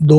2,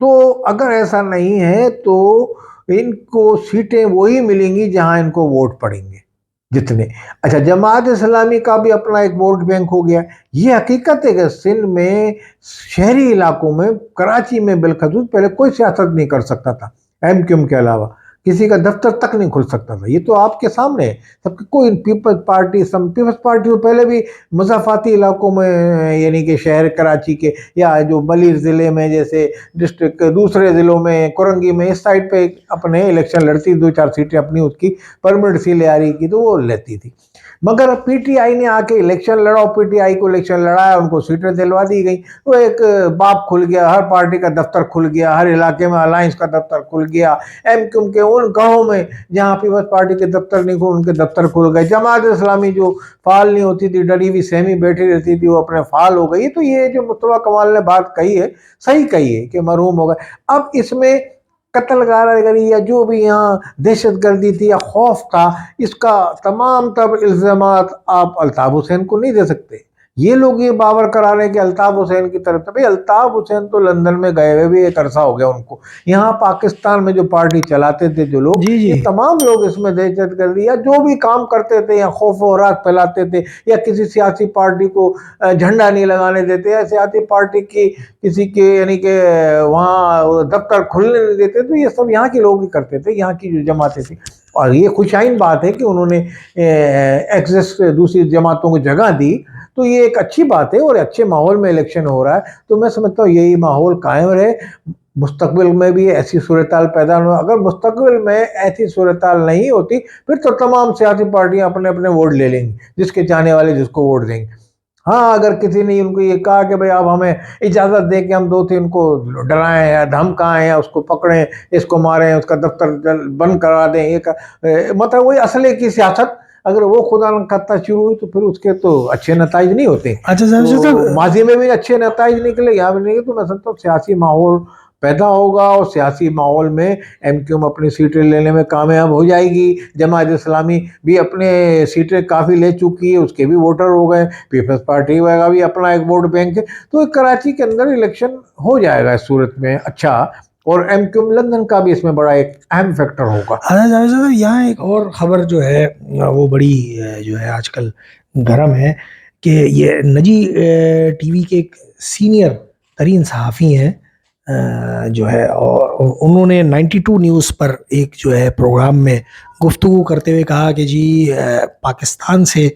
تو اگر ایسا نہیں ہے تو ان کو سیٹیں وہی ملیں گی جہاں ان کو ووٹ پڑیں گے جتنے. اچھا جماعت اسلامی کا بھی اپنا ایک ووٹ بینک ہو گیا. یہ حقیقت ہے کہ سندھ میں شہری علاقوں میں کراچی میں بالخصوص پہلے کوئی سیاست نہیں کر سکتا تھا ایم کیو ایم کے علاوہ، کسی کا دفتر تک نہیں کھل سکتا تھا. یہ تو آپ کے سامنے ہے. سب کوئی پیپلز پارٹی تو پہلے بھی مضافاتی علاقوں میں یعنی کہ شہر کراچی کے یا جو بلیر ضلع میں جیسے ڈسٹرکٹ دوسرے ضلعوں میں کرنگی میں اس سائڈ پہ اپنے الیکشن لڑتی، 2-4 سیٹیں اپنی اس کی پرمنٹ سی لے آ رہی کی تو وہ لیتی تھی. مگر پی ٹی آئی نے آ کے الیکشن لڑا، پی ٹی آئی کو الیکشن لڑایا، ان کو سیٹیں دلوا دی گئی. وہ ایک باپ کھل گیا، ہر پارٹی کا دفتر کھل گیا، ہر علاقے میں الائنس کا دفتر کھل گیا. ایم کیو ایم کے ان گاؤں میں جہاں پیپلز پارٹی کے دفتر نہیں کھل ان کے دفتر کھل گئے. جماعت اسلامی جو فعال نہیں ہوتی تھی، ڈری ہوئی سہمی بیٹھی رہتی تھی، وہ اپنے فعال ہو گئی. تو یہ جو مصطفیٰ کمال نے بات کہی ہے صحیح کہی ہے کہ مرحوم ہو گئے. اب اس میں قتل گاری یا جو بھی یہاں دہشت گردی تھی یا خوف تھا، اس کا تمام تر الزامات آپ الطاف حسین کو نہیں دے سکتے. یہ لوگ یہ باور کرا رہے ہیں کہ الطاف حسین کی طرف سے. بھئی الطاف حسین تو لندن میں گئے ہوئے بھی ایک عرصہ ہو گیا ان کو. یہاں پاکستان میں جو پارٹی چلاتے تھے جو لوگ، جی یہ جی. تمام لوگ اس میں دہشت گردی یا جو بھی کام کرتے تھے یا خوف و ہراس پھیلاتے تھے یا کسی سیاسی پارٹی کو جھنڈا نہیں لگانے دیتے یا سیاسی پارٹی کی کسی کے یعنی کہ وہاں دفتر کھلنے نہیں دیتے، تو یہ سب یہاں کے لوگ ہی کرتے تھے، یہاں کی جو جماعتیں تھیں. اور یہ خوشائن بات ہے کہ انہوں نے ایکسس دوسری جماعتوں کو جگہ دی، تو یہ ایک اچھی بات ہے اور اچھے ماحول میں الیکشن ہو رہا ہے. تو میں سمجھتا ہوں یہی ماحول قائم رہے، مستقبل میں بھی ایسی صورتحال پیدا نہ ہو. اگر مستقبل میں ایسی صورتحال نہیں ہوتی پھر تو تمام سیاسی پارٹیاں اپنے اپنے ووٹ لے لیں گی، جس کے چاہنے والے جس کو ووٹ دیں گے. ہاں اگر کسی نے ان کو یہ کہا کہ بھئی آپ ہمیں اجازت دیں کہ ہم 2-3 کو ڈرائیں یا دھمکائیں یا اس کو پکڑیں، اس کو ماریں، اس کا دفتر بند کرا دیں، مطلب وہی اسلحے کی سیاست اگر وہ خدا نہ خواستہ شروع ہوئی تو پھر اس کے تو اچھے نتائج نہیں ہوتے. اچھا صاحب تو ماضی میں بھی اچھے نتائج نکلے، یہاں بھی نہیں. تو میں سمجھتا ہوں سیاسی ماحول پیدا ہوگا اور سیاسی ماحول میں ایم کیو ایم اپنی سیٹیں لینے میں کامیاب ہو جائے گی. جماعت اسلامی بھی اپنے سیٹیں کافی لے چکی ہے، اس کے بھی ووٹر ہو گئے. پیپلز پارٹی کا بھی اپنا ایک ووٹ بینک ہے. تو کراچی کے اندر الیکشن ہو جائے گا اس صورت میں اچھا، اور ایم کیو ایم لندن کا بھی اس میں بڑا ایک اہم فیکٹر ہوگا. جاوید صاحب یہاں ایک اور خبر جو ہے وہ بڑی جو ہے آج کل گرم ہے کہ یہ نجی ٹی وی کے ایک سینئر ترین صحافی ہیں جو ہے، اور انہوں نے 92 نیوز پر ایک جو ہے پروگرام میں گفتگو کرتے ہوئے کہا کہ جی پاکستان سے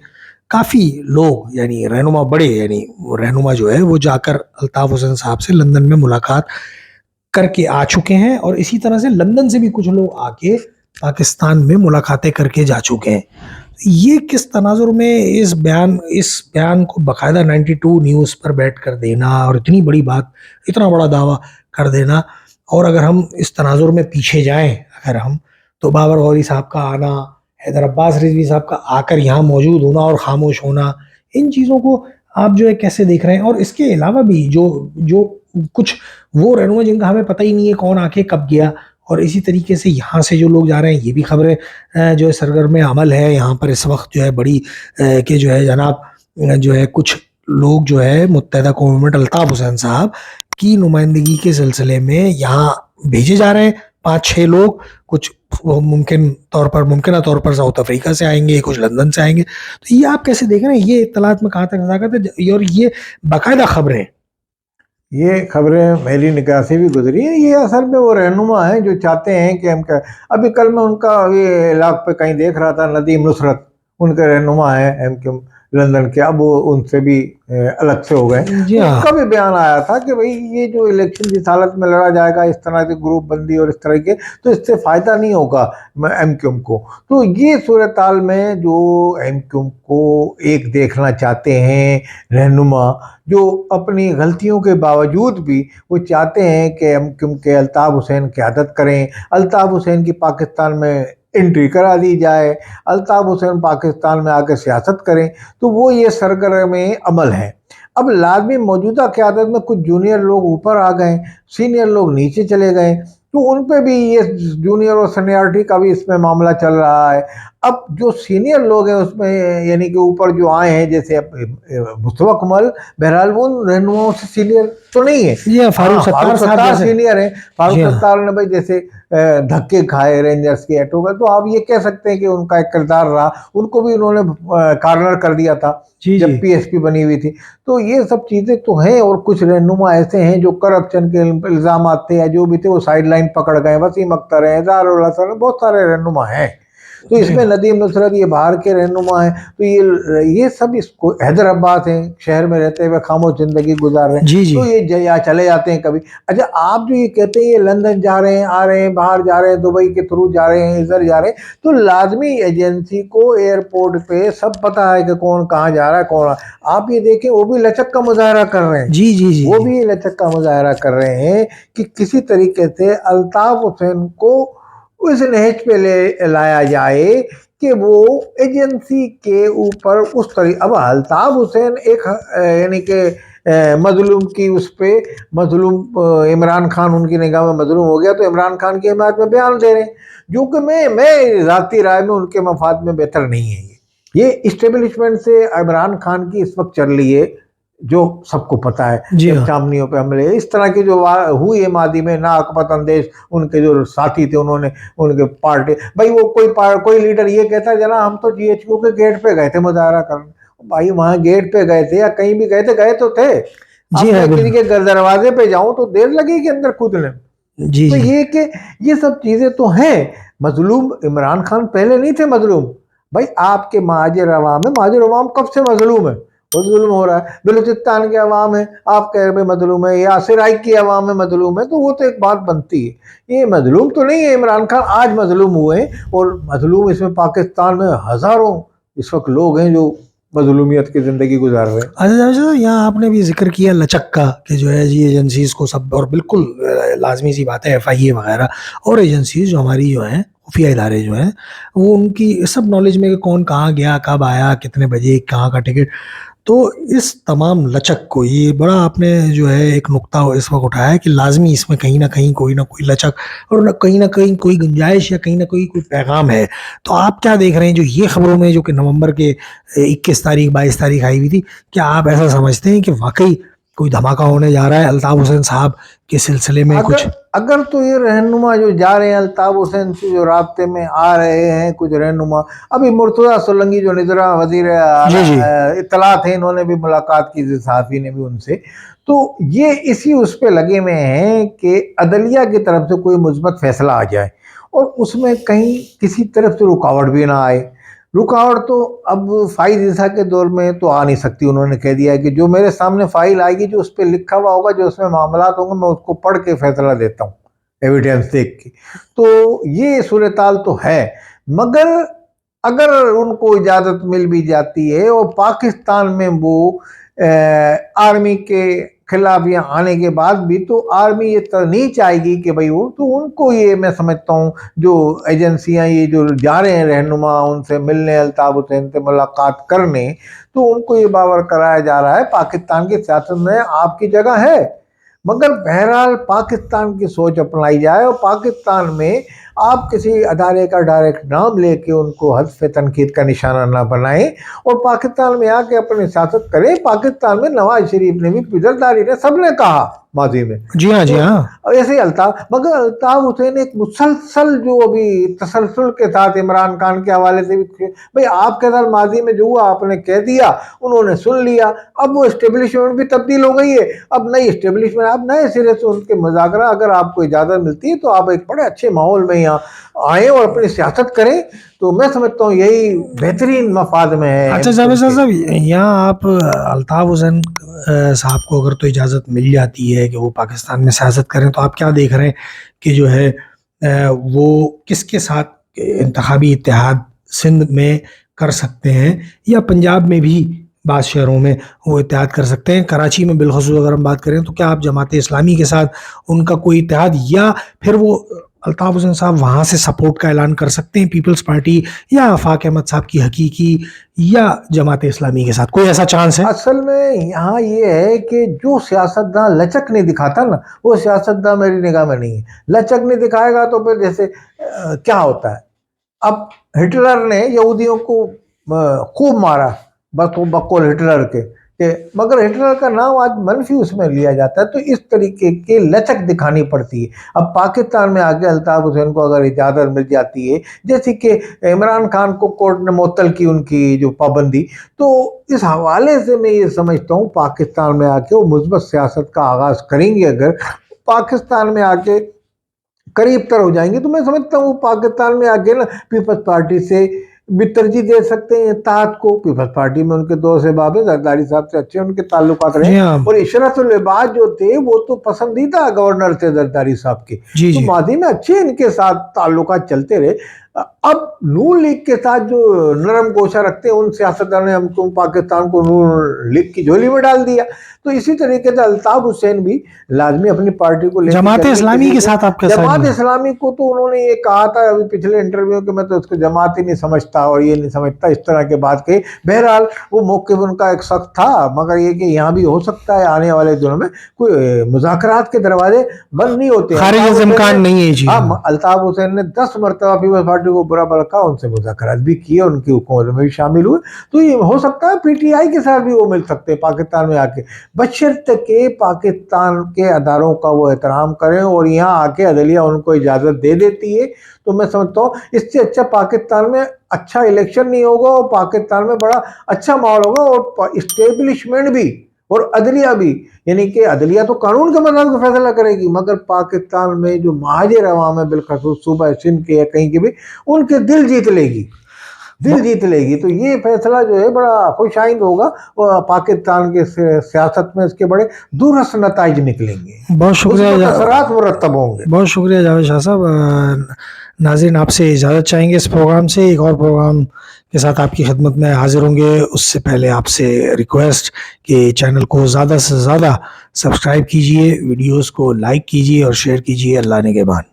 کافی لوگ یعنی رہنما بڑے یعنی رہنما جو ہے وہ جا کر الطاف حسین صاحب سے لندن میں ملاقات کر کے آ چکے ہیں، اور اسی طرح سے لندن سے بھی کچھ لوگ آ کے پاکستان میں ملاقاتیں کر کے جا چکے ہیں. یہ کس تناظر میں اس بیان کو باقاعدہ 92 نیوز پر بیٹھ کر دینا اور اتنی بڑی بات، اتنا بڑا دعویٰ کر دینا، اور اگر ہم اس تناظر میں پیچھے جائیں اگر ہم تو بابر غوری صاحب کا آنا، حیدر عباس رضوی صاحب کا آ کر یہاں موجود ہونا اور خاموش ہونا، ان چیزوں کو آپ جو ہے کیسے دیکھ رہے ہیں؟ اور اس کے علاوہ بھی جو کچھ وہ رہنما جن کا ہمیں پتہ ہی نہیں ہے کون آ کے کب گیا، اور اسی طریقے سے یہاں سے جو لوگ جا رہے ہیں یہ بھی خبریں جو ہے سرگرم عمل ہے یہاں پر اس وقت جو ہے بڑی کہ جو ہے جناب جو ہے کچھ لوگ جو ہے متحدہ قوم میں الطاف حسین صاحب کی نمائندگی کے سلسلے میں یہاں بھیجے جا رہے ہیں. 5-6 لوگ، کچھ ممکنہ طور پر ساؤتھ افریقہ سے آئیں گے، کچھ لندن سے آئیں گے. تو یہ آپ کیسے دیکھ رہے ہیں؟ یہ اطلاعات میں کہاں تک صداقت ہے اور یہ باقاعدہ خبریں؟ یہ خبریں میری نگاہ سے بھی گزری ہیں. یہ اصل میں وہ رہنما ہیں جو چاہتے ہیں کہ ہم ابھی کل میں ان کا یہ علاق پہ کہیں دیکھ رہا تھا، ندیم نصرت ان کے رہنما ہیں ایم کیو لندن کے، اب وہ ان سے بھی الگ سے ہو گئے. جی اس ہاں. کا بھی بیان آیا تھا کہ بھئی یہ جو الیکشن جس حالت میں لڑا جائے گا اس طرح کی گروپ بندی اور اس طرح کے، تو اس سے فائدہ نہیں ہوگا ایم کیو ایم کو. تو یہ صورتحال میں جو ایم کیو ایم کو ایک دیکھنا چاہتے ہیں رہنما، جو اپنی غلطیوں کے باوجود بھی وہ چاہتے ہیں کہ ایم کیو ایم کے الطاف حسین قیادت کریں، الطاف حسین کی پاکستان میں انٹری کرا دی جائے، الطاف حسین پاکستان میں آ کے سیاست کریں، تو وہ یہ سرگرم عمل ہے. اب لازمی موجودہ قیادت میں کچھ جونیئر لوگ اوپر آ گئے، سینئر لوگ نیچے چلے گئے، تو ان پہ بھی یہ جونیئر اور سینیارٹی کا بھی اس میں معاملہ چل رہا ہے. اب جو سینئر لوگ ہیں اس میں یعنی کہ اوپر جو آئے ہیں جیسے مصطفیٰ کمال، بہرحال وہ رہنماؤں سے سینئر تو نہیں ہے. یہ فاروق ستار صاحب جیسے سینئر ہیں. فاروق جی ہاں ستار نے بھائی جیسے دھکے کھائے رینجرز کے ایٹو کا، تو آپ یہ کہہ سکتے ہیں کہ ان کا ایک کردار رہا. ان کو بھی انہوں نے کارنر کر دیا تھا جی جب جی پی ایس پی بنی ہوئی تھی. تو یہ سب چیزیں تو ہیں. اور کچھ رہنما ایسے ہیں جو کرپشن کے الزامات تھے یا جو بھی تھے وہ سائڈ لائن پکڑ گئے. وسیم اختر ہیں، اظہار اللہ صاحب، بہت سارے رہنما ہیں. تو اس جی میں ندیم نصرت یہ باہر کے رہنما ہیں. تو یہ سب اس کو حیدر عباس ہیں شہر میں رہتے ہوئے خاموش زندگی گزار رہے ہیں. جی جی تو یہ چلے جاتے ہیں کبھی. اچھا آپ جو یہ کہتے ہیں یہ لندن جا رہے ہیں، آ رہے ہیں، باہر جا رہے ہیں، دبئی کے تھرو جا رہے ہیں، ادھر جا رہے ہیں، تو لازمی ایجنسی کو ایئرپورٹ پہ سب پتہ ہے کہ کون کہاں جا رہا ہے کون. آپ یہ دیکھیں وہ بھی لچک کا مظاہرہ کر رہے ہیں. جی جی جی وہ بھی یہ لچک کا مظاہرہ کر رہے ہیں کہ کسی طریقے سے الطاف حسین کو اس نہج پہ لایا جائے کہ وہ ایجنسی کے اوپر اس طریقے. اب الطاف حسین ایک یعنی کہ مظلوم کی اس پہ مظلوم عمران خان ان کی نگاہ میں مظلوم ہو گیا تو عمران خان کی حمایت میں بیان دے رہے ہیں، جو کہ میں ذاتی رائے میں ان کے مفاد میں بہتر نہیں ہے. یہ اسٹیبلشمنٹ سے عمران خان کی اس وقت چل رہی ہے جو سب کو پتہ ہے. جی جب ہاں چامنیوں پہ حملے اس طرح کی جو ہوئی ہے ماضی میں ناحکمت اندیش ان کے جو ساتھی تھے انہوں نے ان کے پارٹی بھائی وہ کوئی لیڈر یہ کہتا ہے جناب ہم تو جی ایچ کیو کے گیٹ پہ گئے تھے مظاہرہ کرنے. بھائی وہاں گیٹ پہ گئے تھے یا کہیں بھی گئے تو تھے. اب جی ہاں میں کسی بالکل کے دروازے پہ جاؤں تو دیر لگے گی اندر کودنے. جی تو جی یہ کہ یہ سب چیزیں تو ہیں. مظلوم عمران خان پہلے نہیں تھے مظلوم. بھائی آپ کے مہاجر عوام کب سے مظلوم ہے؟ وہ ظلم ہو رہا ہے. بلوچستان کے عوام ہے آپ کہہ رہے ہیں مظلوم ہے، یا سرائی کی عوام ہے مظلوم ہے، تو وہ تو ایک بات بنتی ہے. یہ مظلوم تو نہیں ہے عمران خان، آج مظلوم ہوئے ہیں. اور مظلوم اس میں پاکستان میں ہزاروں اس وقت لوگ ہیں جو مظلومیت کی زندگی گزار رہے ہیں. اچھا یہاں آپ نے بھی ذکر کیا لچک کا کہ جو ہے جی ایجنسیز کو سب، اور بالکل لازمی سی بات ہے ایف آئی اے وغیرہ اور ایجنسیز جو ہماری جو ہیں خفیہ ادارے جو ہیں وہ ان کی سب نالج میں کہ کون کہاں گیا، کب آیا، کتنے بجے، کہاں کا ٹکٹ. تو اس تمام لچک کو یہ بڑا آپ نے جو ہے ایک نقطہ اس وقت اٹھایا ہے کہ لازمی اس میں کہیں نہ کہیں کوئی نہ کوئی لچک اور کہیں نہ کہیں کوئی گنجائش یا کہیں نہ کوئی پیغام ہے. تو آپ کیا دیکھ رہے ہیں جو یہ خبروں میں جو کہ نومبر کے 21 تاریخ 22 تاریخ آئی ہوئی تھی، کیا آپ ایسا سمجھتے ہیں کہ واقعی کوئی دھماکہ ہونے جا رہا ہے الطاف حسین صاحب کے سلسلے میں کچھ؟ اگر تو یہ رہنما جو جا رہے ہیں الطاف حسین سے جو رابطے میں آ رہے ہیں کچھ رہنما، ابھی مرتضیٰ سولنگی جو نذرا وزیر جی جی اطلاعات ہیں انہوں نے بھی ملاقات کی، صحافی نے بھی ان سے. تو یہ اسی اس پہ لگے ہوئے ہیں کہ عدلیہ کی طرف سے کوئی مثبت فیصلہ آ جائے اور اس میں کہیں کسی طرف سے رکاوٹ بھی نہ آئے. رکاوٹ تو اب فائز عیسیٰ کے دور میں تو آ نہیں سکتی. انہوں نے کہہ دیا ہے کہ جو میرے سامنے فائل آئے گی، جو اس پہ لکھا ہوا ہوگا، جو اس میں معاملات ہوں گے، میں اس کو پڑھ کے فیصلہ دیتا ہوں ایویڈنس دیکھ کے. تو یہ صورتحال تو ہے. مگر اگر ان کو اجازت مل بھی جاتی ہے اور پاکستان میں وہ آرمی کے خلاف یہاں آنے کے بعد بھی، تو آرمی یہ تو نہیں چاہے گی کہ بھئی وہ، تو ان کو یہ میں سمجھتا ہوں جو ایجنسیاں یہ جو جا رہے ہیں رہنما ان سے ملنے، الطاف حسین سے ملاقات کرنے، تو ان کو یہ باور کرایا جا رہا ہے پاکستان کی سیاست میں آپ کی جگہ ہے. مگر بہرحال پاکستان کی سوچ اپنائی جائے اور پاکستان میں آپ کسی ادارے کا ڈائریکٹ نام لے کے ان کو حذف تنقید کا نشانہ نہ بنائیں اور پاکستان میں آ کے اپنی سیاست کریں. پاکستان میں نواز شریف نے بھی، پدرداری نے، سب نے کہا ماضی میں. جی ہاں جی ہاں ایسے مگر الطاف حسین ایک مسلسل جو ابھی تسلسل کے ساتھ عمران خان کے حوالے سے بھی، بھئی آپ کے ساتھ ماضی میں جو ہوا آپ نے کہہ دیا، انہوں نے سن لیا. اب وہ اسٹیبلشمنٹ بھی تبدیل ہو گئی ہے. اب نئی اسٹیبلشمنٹ، اب نئے سرے سے ان کے مذاکرہ، اگر آپ کو اجازت ملتی ہے تو آپ ایک بڑے اچھے ماحول میں یہاں آئیں اور اپنی سیاست کریں. تو میں سمجھتا ہوں یہی بہترین مفاد میں ہے. اچھا جاوید صاحب یہاں آپ الطاف حسین صاحب کو اگر تو اجازت مل جاتی ہے کہ وہ پاکستان میں سیاست کریں، تو آپ کیا دیکھ رہے ہیں کہ جو ہے وہ کس کے ساتھ انتخابی اتحاد سندھ میں کر سکتے ہیں، یا پنجاب میں بھی بعض شہروں میں وہ اتحاد کر سکتے ہیں؟ کراچی میں بالخصوص اگر ہم بات کریں تو کیا آپ جماعت اسلامی کے ساتھ ان کا کوئی اتحاد، یا پھر وہ الطاف حسین صاحب وہاں سے سپورٹ کا اعلان کر سکتے ہیں پیپلز پارٹی یا آفاق احمد صاحب کی حقیقی یا جماعت اسلامی کے ساتھ؟ کوئی ایسا چانس ہے؟ اصل میں یہاں یہ ہے کہ جو سیاستداں لچک نہیں دکھاتا نا، وہ سیاستداں میری نگاہ میں نہیں ہے. لچک نہیں دکھائے گا تو پھر جیسے کیا ہوتا ہے، اب ہٹلر نے یہودیوں کو خوب مارا، بقول ہٹلر کے، مگر ہٹلر کا نام آج منفی اس میں لیا جاتا ہے، تو اس طریقے کی لچک دکھانی پڑتی ہے۔ اب پاکستان میں آگے الطاف حسین کو اگر اجازت مل جاتی ہے، جیسے کہ عمران خان کو کورٹ نے معطل کی ان کی جو پابندی، تو اس حوالے سے میں یہ سمجھتا ہوں پاکستان میں آ کے وہ مثبت سیاست کا آغاز کریں گے، اگر پاکستان میں آ کے قریب تر ہو جائیں گے، تو میں سمجھتا ہوں پاکستان میں آگے نا پیپلز پارٹی سے بھی ترجیح دے سکتے ہیں اتحاد کو۔ پیپلز پارٹی میں ان کے دوست احباب ہیں، زرداری صاحب سے اچھے ان کے تعلقات رہے، اور اشرت العباد جو تھے وہ تو پسندیدہ گورنر تھے زرداری صاحب کے، تو ماضی میں اچھے ان کے ساتھ تعلقات چلتے رہے۔ اب نون لیگ کے ساتھ جو نرم گوشہ رکھتے ہیں ان سیاستدانوں نے ہم کو پاکستان کو نون لیگ کی جھولی میں ڈال دیا، تو اسی طریقے سے الطاف حسین بھی لازمی اپنی پارٹی کو جماعت اسلامی کے ساتھ آپ کا جماعت اسلامی کو تو انہوں نے یہ کہا تھا ابھی پچھلے انٹرویو کہ میں تو اس کو جماعت ہی نہیں سمجھتا اور یہ نہیں سمجھتا، اس طرح کے بات کہی۔ بہرحال وہ موقف ان کا ایک سخت تھا، مگر یہ کہ یہاں بھی ہو سکتا ہے آنے والے دنوں میں کوئی مذاکرات کے دروازے بند نہیں ہوتے، خارج امکان نہیں ہے جی۔ ہاں، الطاف حسین نے 10 مرتبہ پیپلز پارٹی کو برا بھلا کہا، ان سے مذاکرات بھی کیے، ان کی حکومت میں بھی شامل ہوئے، تو یہ ہو سکتا ہے پی ٹی آئی کے ساتھ بھی وہ مل سکتے ہیں پاکستان میں آ کے، بشرطے کہ پاکستان کے اداروں کا وہ احترام کریں اور یہاں آ کے عدلیہ ان کو اجازت دے دیتی ہے، تو میں سمجھتا ہوں اس سے اچھا پاکستان میں اچھا الیکشن نہیں ہوگا، اور پاکستان میں بڑا اچھا ماحول ہوگا، اور اسٹیبلشمنٹ بھی اور عدلیہ بھی، یعنی کہ عدلیہ تو قانون کے مطابق فیصلہ کرے گی، مگر پاکستان میں جو مہاجر عوام ہے بالخصوص صوبہ سندھ کے یا کہیں کے بھی، ان کے دل جیت لے گی، تو یہ فیصلہ جو ہے بڑا خوش آئند ہوگا، اور پاکستان کے سیاست میں اس کے بڑے دورس نتائج نکلیں گے، بہت شکریہ، اثرات مرتب ہوں گے۔ بہت شکریہ جاوید شاہ صاحب۔ ناظرین آپ سے اجازت چاہیں گے اس پروگرام سے، ایک اور پروگرام کے ساتھ آپ کی خدمت میں حاضر ہوں گے، اس سے پہلے آپ سے ریکویسٹ کہ چینل کو زیادہ سے زیادہ سبسکرائب کیجئے، ویڈیوز کو لائک کیجئے اور شیئر کیجئے۔ اللہ نگہبان۔